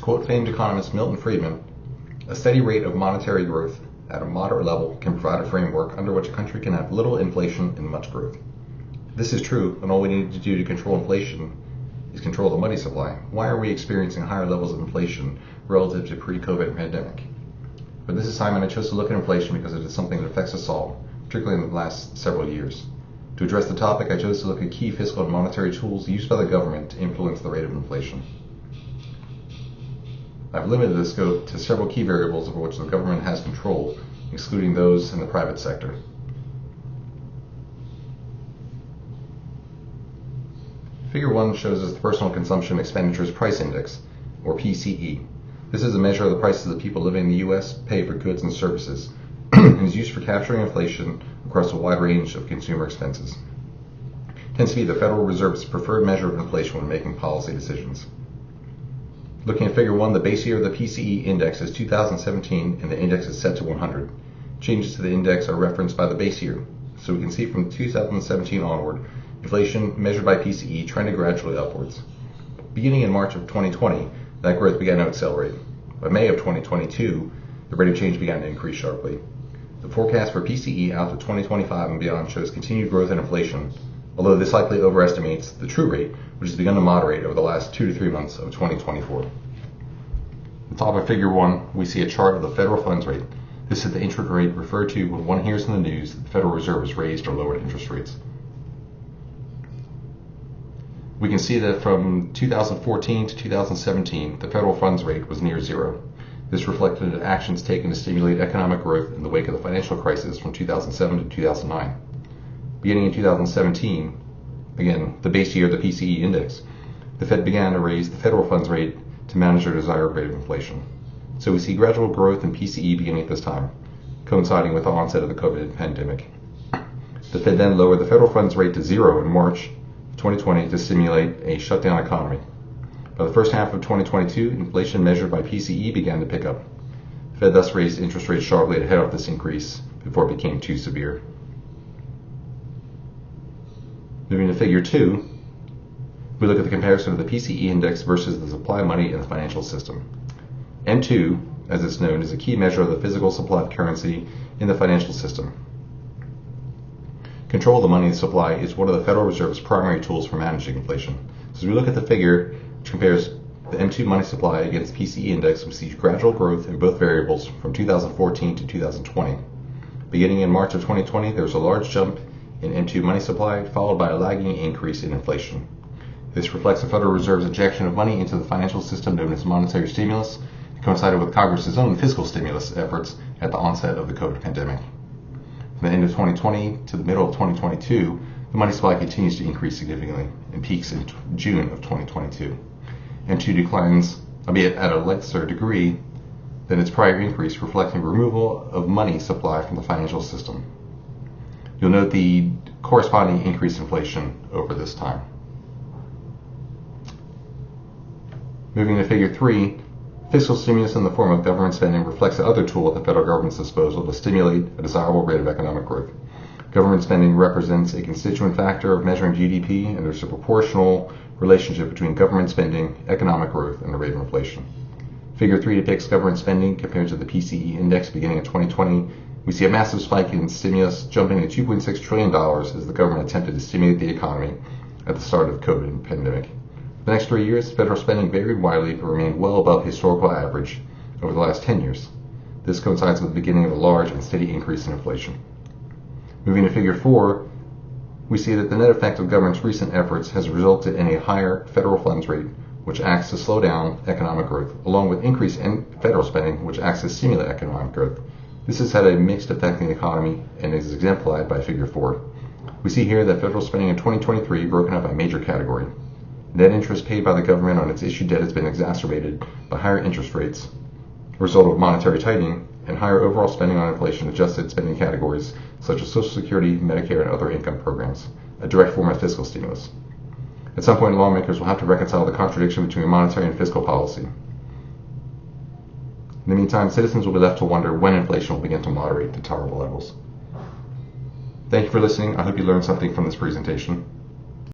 quote famed economist Milton Friedman, a steady rate of monetary growth at a moderate level can provide a framework under which a country can have little inflation and much growth. This is true, and all we need to do to control inflation is control the money supply. Why are we experiencing higher levels of inflation relative to pre-COVID pandemic? For this assignment, I chose to look at inflation because it is something that affects us all, particularly in the last several years. To address the topic, I chose to look at key fiscal and monetary tools used by the government to influence the rate of inflation. I've limited the scope to several key variables over which the government has control, excluding those in the private sector. Figure 1 shows us the Personal Consumption Expenditures Price Index, or PCE. This is a measure of the prices that people living in the U.S. pay for goods and services, and is used for capturing inflation across a wide range of consumer expenses. It tends to be the Federal Reserve's preferred measure of inflation when making policy decisions. Looking at Figure 1, the base year of the PCE index is 2017, and the index is set to 100. Changes to the index are referenced by the base year, so we can see from 2017 onward, inflation measured by PCE trended gradually upwards. Beginning in March of 2020, that growth began to accelerate. By May of 2022, the rate of change began to increase sharply. The forecast for PCE out to 2025 and beyond shows continued growth in inflation, although this likely overestimates the true rate, which has begun to moderate over the last 2 to 3 months of 2024. At the top of Figure 1, we see a chart of the federal funds rate. This is the interest rate referred to when one hears in the news that the Federal Reserve has raised or lowered interest rates. We can see that from 2014 to 2017, the federal funds rate was near zero. This reflected actions taken to stimulate economic growth in the wake of the financial crisis from 2007 to 2009. Beginning in 2017, again, the base year of the PCE index, the Fed began to raise the federal funds rate to manage their desired rate of inflation. So we see gradual growth in PCE beginning at this time, coinciding with the onset of the COVID pandemic. The Fed then lowered the federal funds rate to zero in March 2020 to stimulate a shutdown economy. By the first half of 2022, inflation measured by PCE began to pick up. The Fed thus raised interest rates sharply to head off this increase before it became too severe. Moving to Figure 2, we look at the comparison of the PCE index versus the supply of money in the financial system. M2, as it's known, is a key measure of the physical supply of currency in the financial system. Control of the money supply is one of the Federal Reserve's primary tools for managing inflation. So as we look at the figure, which compares the M2 money supply against the PCE index, we see gradual growth in both variables from 2014 to 2020. Beginning in March of 2020, there was a large jump in M2 money supply, followed by a lagging increase in inflation. This reflects the Federal Reserve's injection of money into the financial system known as monetary stimulus. It coincided with Congress's own fiscal stimulus efforts at the onset of the COVID pandemic. From the end of 2020 to the middle of 2022, the money supply continues to increase significantly and peaks in June of 2022. M2 declines, albeit at a lesser degree than its prior increase, reflecting removal of money supply from the financial system. You'll note the corresponding increase in inflation over this time. Moving to Figure 3, fiscal stimulus in the form of government spending reflects the other tool at the federal government's disposal to stimulate a desirable rate of economic growth. Government spending represents a constituent factor of measuring GDP, and there's a proportional relationship between government spending, economic growth, and the rate of inflation. Figure 3 depicts government spending compared to the PCE index beginning in 2020. We see a massive spike in stimulus, jumping to $2.6 trillion as the government attempted to stimulate the economy at the start of the COVID pandemic. For the next 3 years, federal spending varied widely but remained well above historical average over the last 10 years. This coincides with the beginning of a large and steady increase in inflation. Moving to Figure 4, we see that the net effect of government's recent efforts has resulted in a higher federal funds rate, which acts to slow down economic growth, along with increase in federal spending, which acts to stimulate economic growth. This has had a mixed effect on the economy and is exemplified by Figure 4. We see here that federal spending in 2023 broken up by major category. Net interest paid by the government on its issued debt has been exacerbated by higher interest rates, a result of monetary tightening, and higher overall spending on inflation-adjusted spending categories such as Social Security, Medicare, and other income programs, a direct form of fiscal stimulus. At some point, lawmakers will have to reconcile the contradiction between monetary and fiscal policy. In the meantime, citizens will be left to wonder when inflation will begin to moderate to tolerable levels. Thank you for listening. I hope you learned something from this presentation.